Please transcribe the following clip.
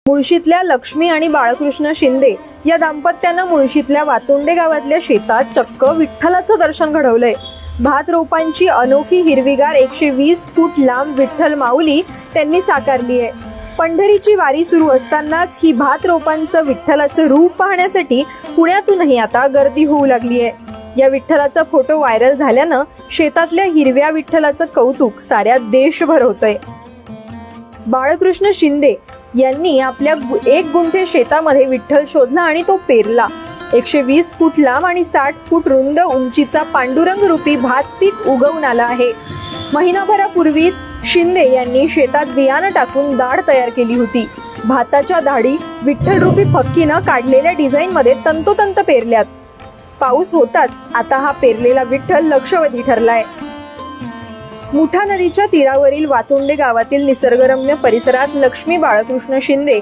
मुळशीतल्या लक्ष्मी आणि बाळकृष्ण शिंदे या दाम्पत्यानं मुळशीतल्या वातुंडे गावातल्या शेतात चक्क विठ्ठलाचं दर्शन घडवलंय। भात रोपांची अनोखी हिरवीगार 120 फूट लांब विठ्ठल माऊली त्यांनी साकारली आहे। पंढरीची वारी सुरू असतानाच ही भात रोपांचं विठ्ठलाचं रूप पाहण्यासाठी पुण्यातूनही आता गर्दी होऊ लागली आहे। या विठ्ठलाचा फोटो व्हायरल झाल्यानं शेतातल्या हिरव्या विठ्ठलाचं कौतुक साऱ्या देशभर होतंय। बाळकृष्ण शिंदे यांनी आपल्या 1 गुंठे शेतामध्ये विठ्ठल शोधला आणि तो पेरला। 120 फूट लांब आणि 60 फूट रुंद उंचीचा पांडुरंग रूपी भात पीक उगवून आला आहे। महिनाभरापूर्वीच शिंदे यांनी शेतात बियाणं टाकून दाढ तयार केली होती। भाताच्या दाढी विठ्ठल रूपी फक्कीनं काढलेल्या डिझाईन मध्ये तंतोतंत पेरल्यात। पाऊस होताच आता हा पेरलेला विठ्ठल लक्षवेधी ठरलाय। मुठा नदीच्या तीरावरील वातुंडे गावातील निसर्गरम्य परिसरात लक्ष्मी बाळकृष्ण शिंदे